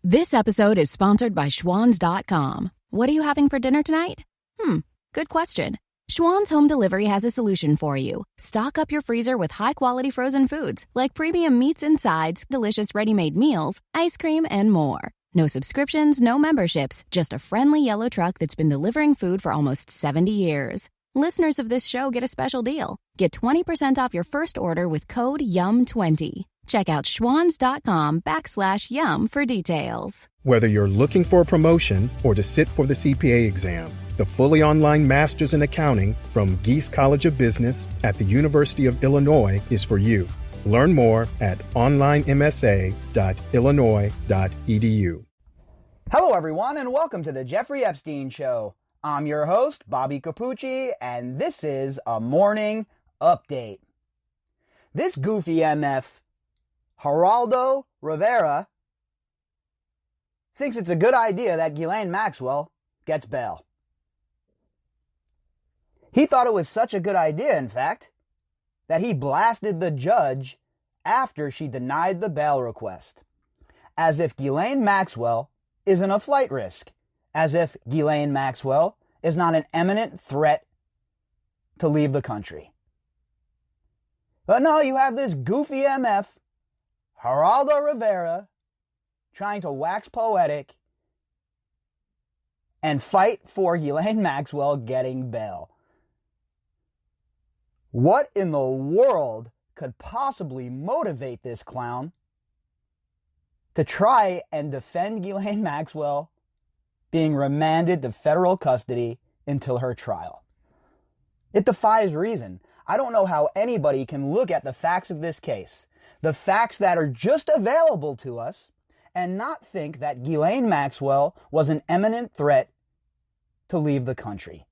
This episode is sponsored by Schwans.com. What are you having for dinner tonight? Good question. Schwans Home Delivery has a solution for you. Stock up your freezer with high-quality frozen foods like premium meats and sides, delicious ready-made meals, ice cream, and more. No subscriptions, no memberships, just a friendly yellow truck that's been delivering food for almost 70 years. Listeners of this show get a special deal. Get 20% off your first order with code YUM20. Check out schwans.com/YUM for details. Whether you're looking for a promotion or to sit for the CPA exam, the fully online Masters in Accounting from Geese College of Business at the University of Illinois is for you. Learn more at onlinemsa.illinois.edu. Hello, everyone, and welcome to the Jeffrey Epstein Show. I'm your host, Bobbycapucci, and this is a morning update. This goofy MF, Geraldo Rivera, thinks it's a good idea that Ghislaine Maxwell gets bail. He thought it was such a good idea, in fact, that he blasted the judge after she denied the bail request, as if Ghislaine Maxwell isn't a flight risk, as if Ghislaine Maxwell is not an imminent threat to leave the country. But no, you have this goofy MF, Geraldo Rivera, trying to wax poetic and fight for Ghislaine Maxwell getting bail. What in the world could possibly motivate this clown to try and defend Ghislaine Maxwell being remanded to federal custody until her trial? It defies reason. I don't know how anybody can look at the facts of this case, the facts that are just available to us, and not think that Ghislaine Maxwell was an imminent threat to leave the country.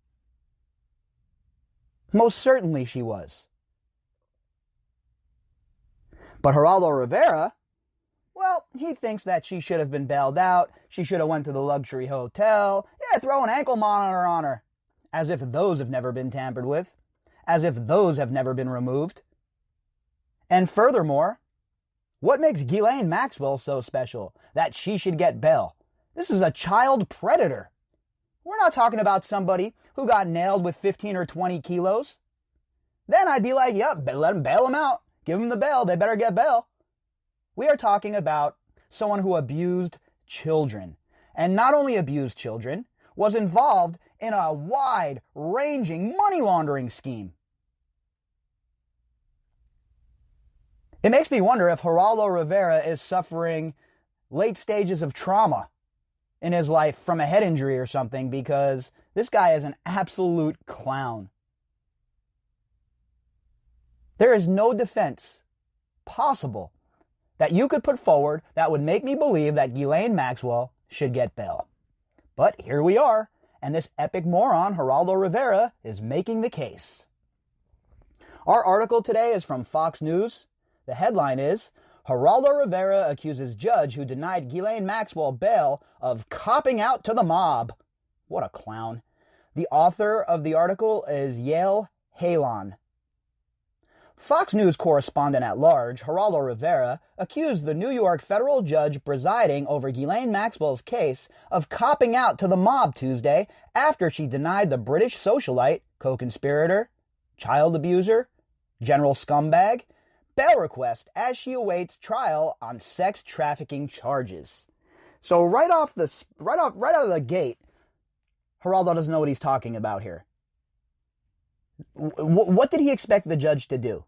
Most certainly she was. But Geraldo Rivera, well, he thinks that she should have been bailed out. She should have went to the luxury hotel. Yeah, throw an ankle monitor on her. As if those have never been tampered with. As if those have never been removed. And furthermore, what makes Ghislaine Maxwell so special that she should get bail? This is a child predator. We're not talking about somebody who got nailed with 15 or 20 kilos. Then I'd be like, yep, let them bail them out. Give them the bail. They better get bail. We are talking about someone who abused children. And not only abused children, was involved in a wide-ranging money laundering scheme. It makes me wonder if Geraldo Rivera is suffering late stages of trauma in his life from a head injury or something, because this guy is an absolute clown. There is no defense possible that you could put forward that would make me believe that Ghislaine Maxwell should get bail. But here we are, and this epic moron, Geraldo Rivera, is making the case. Our article today is from Fox News. The headline is, Geraldo Rivera accuses judge who denied Ghislaine Maxwell bail of copping out to the mob. What a clown. The author of the article is Yael Halon. Fox News correspondent at large, Geraldo Rivera, accused the New York federal judge presiding over Ghislaine Maxwell's case of copping out to the mob Tuesday after she denied the British socialite, co-conspirator, child abuser, general scumbag, bail request as she awaits trial on sex trafficking charges. So right out of the gate, Geraldo doesn't know what he's talking about here. What did he expect the judge to do?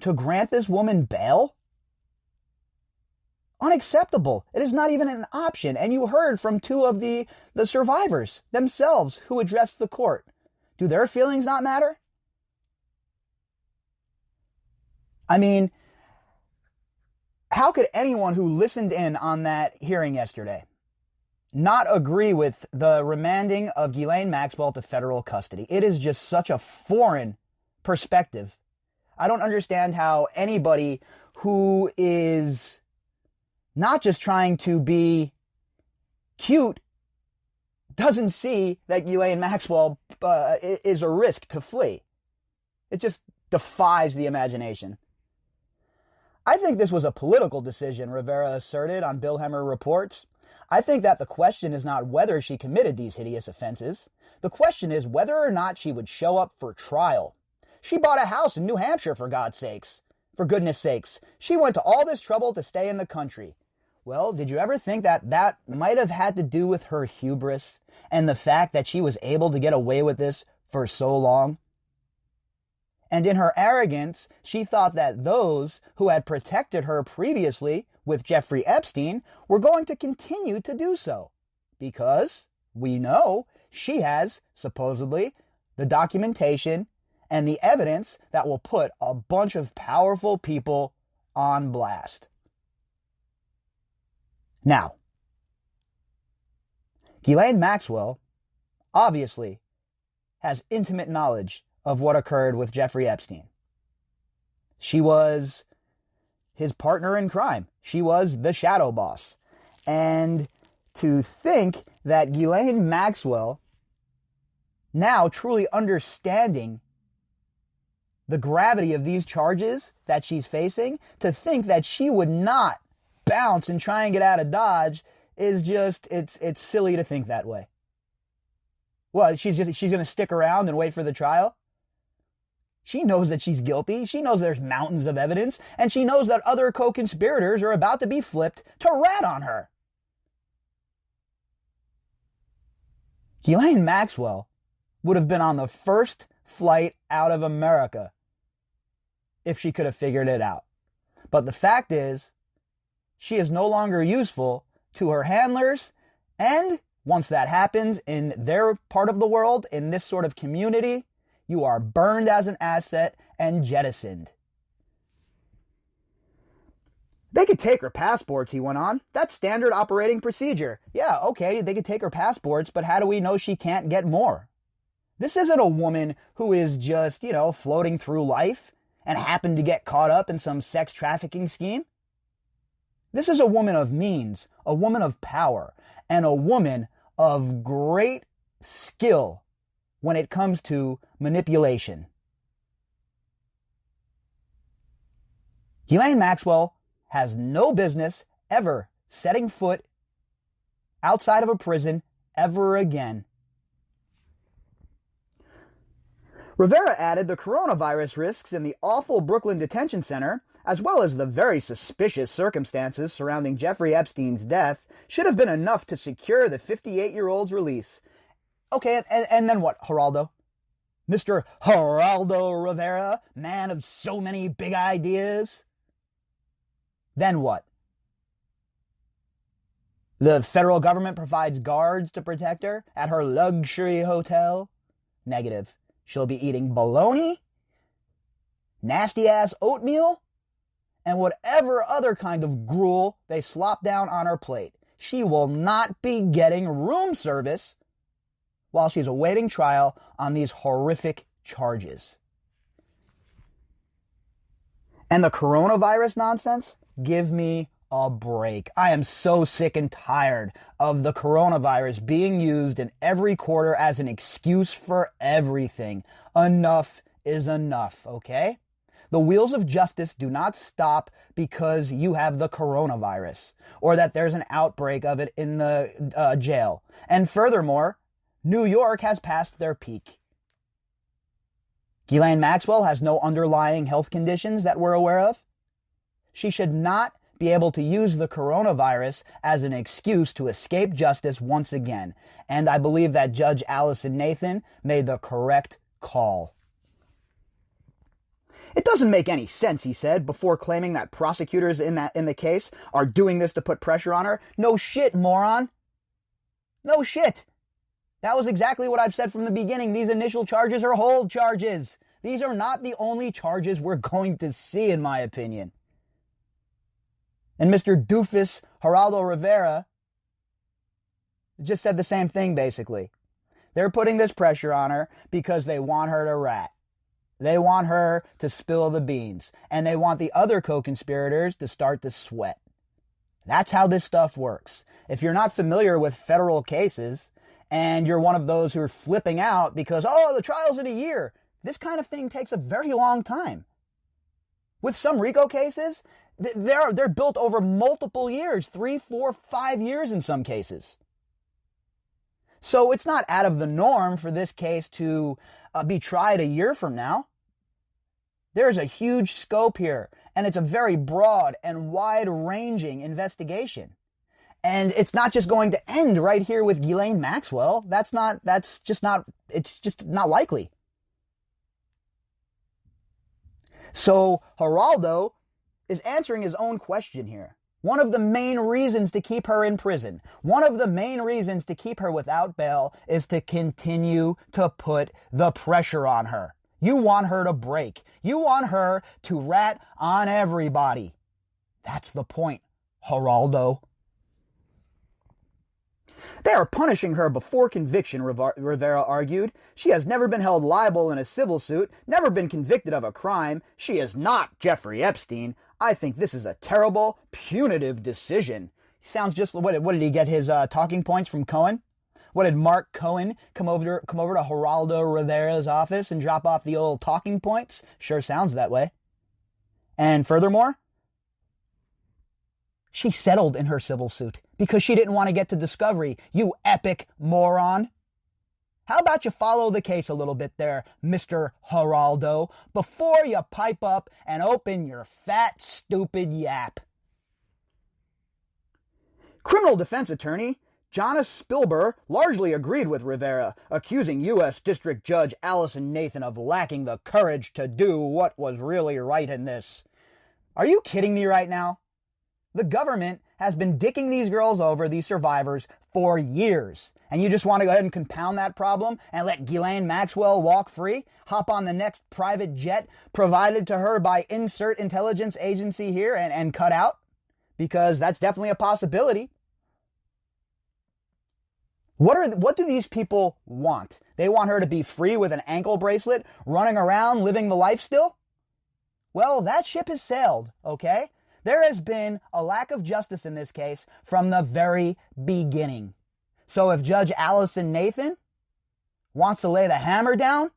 To grant this woman bail? Unacceptable. It is not even an option. And you heard from two of the survivors themselves who addressed the court. Do their feelings not matter? I mean, how could anyone who listened in on that hearing yesterday not agree with the remanding of Ghislaine Maxwell to federal custody? It is just such a foreign perspective. I don't understand how anybody who is not just trying to be cute doesn't see that Ghislaine Maxwell is a risk to flee. It just defies the imagination. I think this was a political decision, Rivera asserted on Bill Hemmer Reports. I think that the question is not whether she committed these hideous offenses. The question is whether or not she would show up for trial. She bought a house in New Hampshire, for God's sakes. For goodness sakes. She went to all this trouble to stay in the country. Well, did you ever think that that might have had to do with her hubris and the fact that she was able to get away with this for so long? And in her arrogance, she thought that those who had protected her previously with Jeffrey Epstein were going to continue to do so. Because we know she has, supposedly, the documentation and the evidence that will put a bunch of powerful people on blast. Now, Ghislaine Maxwell obviously has intimate knowledge of what occurred with Jeffrey Epstein. She was his partner in crime. She was the shadow boss. And to think that Ghislaine Maxwell, now truly understanding the gravity of these charges that she's facing, to think that she would not bounce and try and get out of Dodge is just, it's silly to think that way. Well, she's going to stick around and wait for the trial? She knows that she's guilty. She knows there's mountains of evidence, and she knows that other co-conspirators are about to be flipped to rat on her. Ghislaine Maxwell would have been on the first flight out of America if she could have figured it out. But the fact is, she is no longer useful to her handlers, and once that happens in their part of the world, in this sort of community, you are burned as an asset and jettisoned. They could take her passports, he went on. That's standard operating procedure. Yeah, okay, they could take her passports, but how do we know she can't get more? This isn't a woman who is just, floating through life and happened to get caught up in some sex trafficking scheme. This is a woman of means, a woman of power, and a woman of great skill when it comes to manipulation. Ghislaine Maxwell has no business ever setting foot outside of a prison ever again. Rivera added the coronavirus risks in the awful Brooklyn detention center, as well as the very suspicious circumstances surrounding Jeffrey Epstein's death, should have been enough to secure the 58-year-old's release. Okay, and then what, Geraldo? Mr. Geraldo Rivera, man of so many big ideas? Then what? The federal government provides guards to protect her at her luxury hotel? Negative. She'll be eating bologna, nasty-ass oatmeal, and whatever other kind of gruel they slop down on her plate. She will not be getting room service while she's awaiting trial on these horrific charges. And the coronavirus nonsense? Give me a break. I am so sick and tired of the coronavirus being used in every quarter as an excuse for everything. Enough is enough, okay? The wheels of justice do not stop because you have the coronavirus or that there's an outbreak of it in the jail. And furthermore, New York has passed their peak. Ghislaine Maxwell has no underlying health conditions that we're aware of. She should not be able to use the coronavirus as an excuse to escape justice once again. And I believe that Judge Allison Nathan made the correct call. It doesn't make any sense, he said, before claiming that prosecutors in the case are doing this to put pressure on her. No shit, moron. No shit. That was exactly what I've said from the beginning. These initial charges are hold charges. These are not the only charges we're going to see, in my opinion. And Mr. Doofus Geraldo Rivera just said the same thing, basically. They're putting this pressure on her because they want her to rat. They want her to spill the beans. And they want the other co-conspirators to start to sweat. That's how this stuff works. If you're not familiar with federal cases, and you're one of those who are flipping out because, the trial's in a year, this kind of thing takes a very long time. With some RICO cases, They're built over multiple years, 3, 4, 5 years in some cases. So it's not out of the norm for this case to be tried a year from now. There's a huge scope here, and it's a very broad and wide-ranging investigation. And it's not just going to end right here with Ghislaine Maxwell. It's just not likely. So Geraldo is answering his own question here. One of the main reasons to keep her in prison, one of the main reasons to keep her without bail is to continue to put the pressure on her. You want her to break. You want her to rat on everybody. That's the point, Geraldo. They are punishing her before conviction, Rivera argued. She has never been held liable in a civil suit, never been convicted of a crime. She is not Jeffrey Epstein. I think this is a terrible, punitive decision. He sounds just, what did he get his talking points from Cohen? What, did Mark Cohen come over to Geraldo Rivera's office and drop off the old talking points? Sure sounds that way. And furthermore, she settled in her civil suit because she didn't want to get to discovery, you epic moron. How about you follow the case a little bit there, Mr. Geraldo, before you pipe up and open your fat, stupid yap. Criminal defense attorney Jonas Spilber largely agreed with Rivera, accusing U.S. District Judge Allison Nathan of lacking the courage to do what was really right in this. Are you kidding me right now? The government has been dicking these girls over, these survivors, for years. And you just want to go ahead and compound that problem and let Ghislaine Maxwell walk free, hop on the next private jet provided to her by insert intelligence agency here and cut out? Because that's definitely a possibility. What do these people want? They want her to be free with an ankle bracelet, running around, living the life still? Well, that ship has sailed, okay? There has been a lack of justice in this case from the very beginning. So if Judge Allison Nathan wants to lay the hammer down,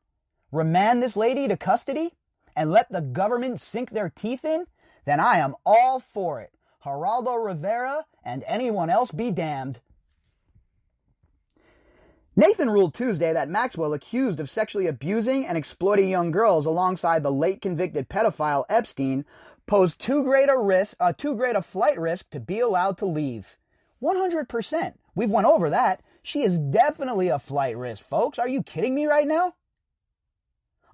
remand this lady to custody, and let the government sink their teeth in, then I am all for it. Geraldo Rivera and anyone else be damned. Nathan ruled Tuesday that Maxwell, accused of sexually abusing and exploiting young girls alongside the late convicted pedophile Epstein, posed too great a flight risk to be allowed to leave. 100%. We've went over that. She is definitely a flight risk, folks. Are you kidding me right now?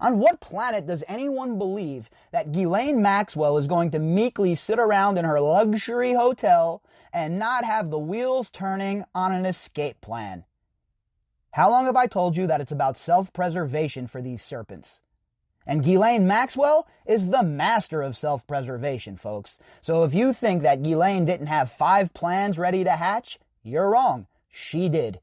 On what planet does anyone believe that Ghislaine Maxwell is going to meekly sit around in her luxury hotel and not have the wheels turning on an escape plan? How long have I told you that it's about self-preservation for these serpents? And Ghislaine Maxwell is the master of self-preservation, folks. So if you think that Ghislaine didn't have 5 plans ready to hatch, you're wrong. She did.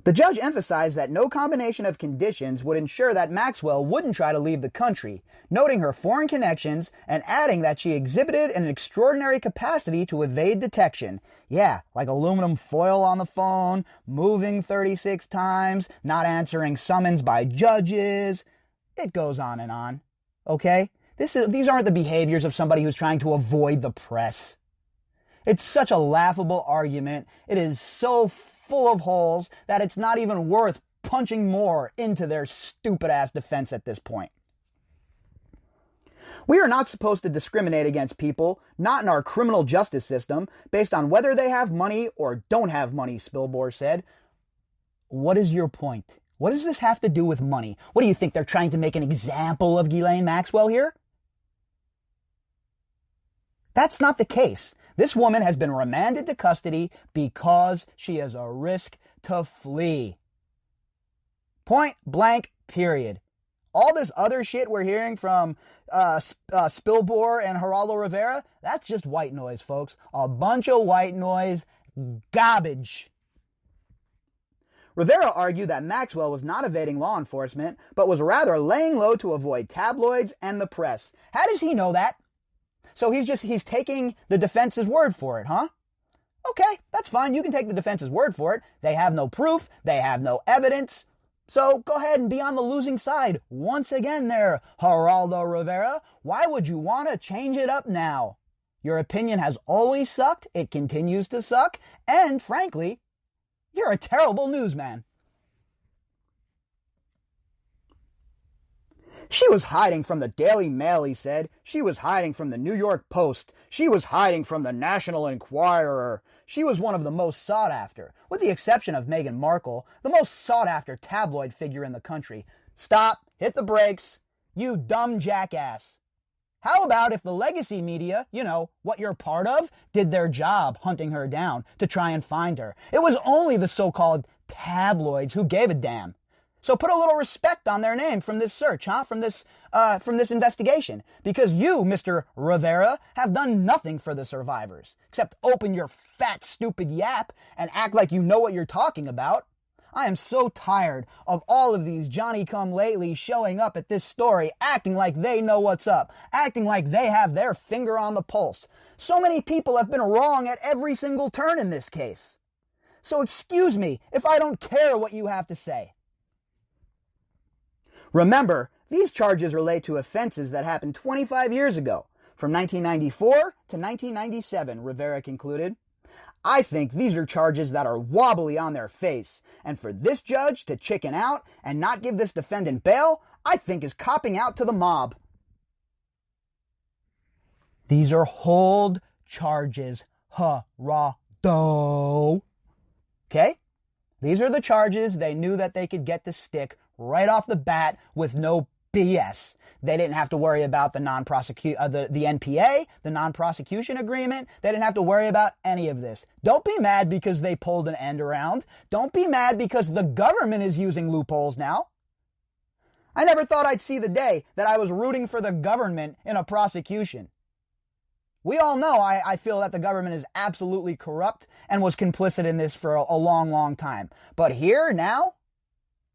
The judge emphasized that no combination of conditions would ensure that Maxwell wouldn't try to leave the country, noting her foreign connections and adding that she exhibited an extraordinary capacity to evade detection. Yeah, like aluminum foil on the phone, moving 36 times, not answering summons by judges. It goes on and on. Okay? These aren't the behaviors of somebody who's trying to avoid the press. It's such a laughable argument. It is so full of holes that it's not even worth punching more into their stupid-ass defense at this point. We are not supposed to discriminate against people, not in our criminal justice system, based on whether they have money or don't have money, Spilber said. What is your point? What does this have to do with money? What do you think, they're trying to make an example of Ghislaine Maxwell here? That's not the case. This woman has been remanded to custody because she is a risk to flee. Point blank, period. All this other shit we're hearing from Spilber and Geraldo Rivera, that's just white noise, folks. A bunch of white noise garbage. Rivera argued that Maxwell was not evading law enforcement, but was rather laying low to avoid tabloids and the press. How does he know that? So he's taking the defense's word for it, huh? Okay, that's fine. You can take the defense's word for it. They have no proof. They have no evidence. So go ahead and be on the losing side once again there, Geraldo Rivera. Why would you want to change it up now? Your opinion has always sucked, it continues to suck, and frankly, you're a terrible newsman. She was hiding from the Daily Mail, he said. She was hiding from the New York Post. She was hiding from the National Enquirer. She was one of the most sought after, with the exception of Meghan Markle, the most sought after tabloid figure in the country. Stop, hit the brakes, you dumb jackass. How about if the legacy media, you know, what you're part of, did their job hunting her down to try and find her? It was only the so-called tabloids who gave a damn. So put a little respect on their name from this search, from this investigation. Because you, Mr. Rivera, have done nothing for the survivors, except open your fat, stupid yap and act like you know what you're talking about. I am so tired of all of these Johnny-come-latelys showing up at this story, acting like they know what's up, acting like they have their finger on the pulse. So many people have been wrong at every single turn in this case. So excuse me if I don't care what you have to say. Remember, these charges relate to offenses that happened 25 years ago, from 1994 to 1997, Rivera concluded. I think these are charges that are wobbly on their face, and for this judge to chicken out and not give this defendant bail, I think is copping out to the mob. These are hold charges, Geraldo. Okay? These are the charges they knew that they could get to stick right off the bat with no BS. They didn't have to worry about the NPA, the non-prosecution agreement. They didn't have to worry about any of this. Don't be mad because they pulled an end around. Don't be mad because the government is using loopholes now. I never thought I'd see the day that I was rooting for the government in a prosecution. We all know I feel that the government is absolutely corrupt and was complicit in this for a long, long time. But here, now,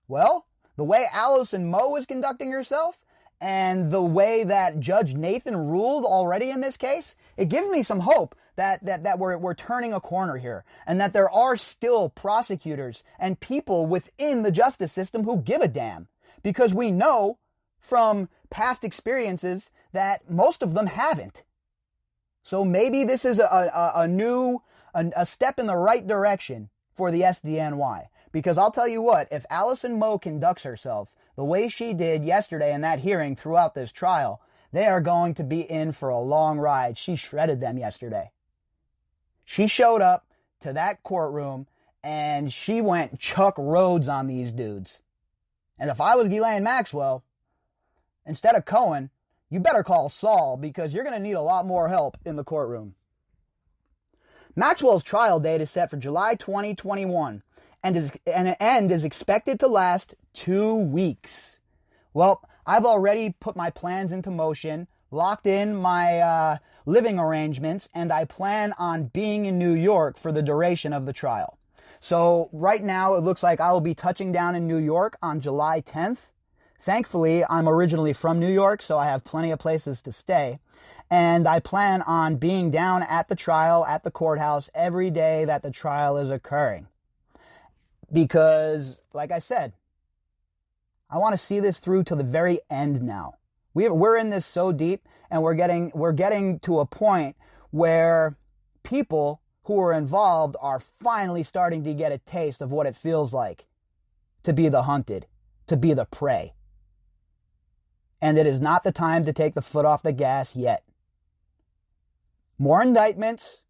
well, the way Allison Moe is conducting herself and the way that Judge Nathan ruled already in this case, it gives me some hope that we're turning a corner here and that there are still prosecutors and people within the justice system who give a damn. Because we know from past experiences that most of them haven't. So maybe this is a step in the right direction for the SDNY. Because I'll tell you what, if Allison Moe conducts herself the way she did yesterday in that hearing throughout this trial, they are going to be in for a long ride. She shredded them yesterday. She showed up to that courtroom and she went Chuck Rhodes on these dudes. And if I was Ghislaine Maxwell, instead of Cohen, you better call Saul because you're going to need a lot more help in the courtroom. Maxwell's trial date is set for July 2021. And an end is expected to last 2 weeks. Well, I've already put my plans into motion, locked in my living arrangements, and I plan on being in New York for the duration of the trial. So right now, it looks like I will be touching down in New York on July 10th. Thankfully, I'm originally from New York, so I have plenty of places to stay. And I plan on being down at the trial, at the courthouse, every day that the trial is occurring. Because, like I said, I want to see this through to the very end now. We're in this so deep, and we're getting to a point where people who are involved are finally starting to get a taste of what it feels like to be the hunted, to be the prey. And it is not the time to take the foot off the gas yet. More indictments,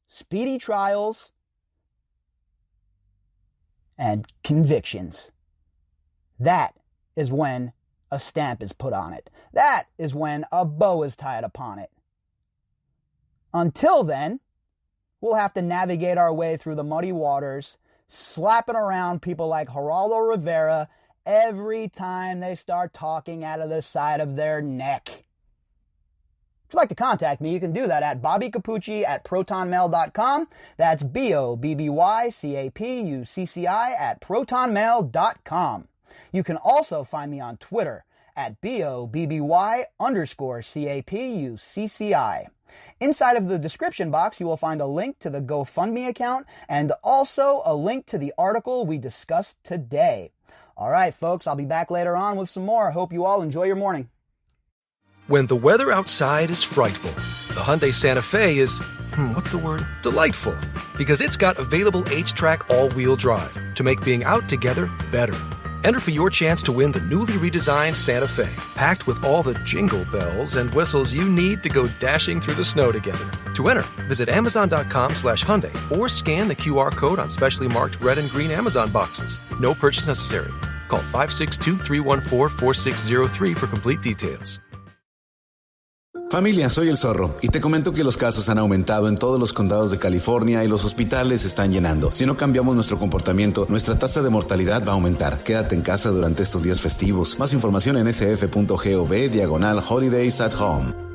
speedy trials, and convictions. That is when a stamp is put on it. That is when a bow is tied upon it. Until then, we'll have to navigate our way through the muddy waters, slapping around people like Geraldo Rivera every time they start talking out of the side of their neck. If you'd like to contact me, you can do that at bobbycapucci@protonmail.com. That's BOBBYCAPUCCI@protonmail.com. You can also find me on Twitter at BOBBY_CAPUCCI. Inside of the description box, you will find a link to the GoFundMe account and also a link to the article we discussed today. All right, folks, I'll be back later on with some more. Hope you all enjoy your morning. When the weather outside is frightful, the Hyundai Santa Fe is, delightful. Because it's got available H-Track all-wheel drive to make being out together better. Enter for your chance to win the newly redesigned Santa Fe, packed with all the jingle bells and whistles you need to go dashing through the snow together. To enter, visit Amazon.com/Hyundai or scan the QR code on specially marked red and green Amazon boxes. No purchase necessary. Call 562-314-4603 for complete details. Familia, soy el Zorro y te comento que los casos han aumentado en todos los condados de California y los hospitales se están llenando. Si no cambiamos nuestro comportamiento, nuestra tasa de mortalidad va a aumentar. Quédate en casa durante estos días festivos. Más información en sf.gov/holidays at home.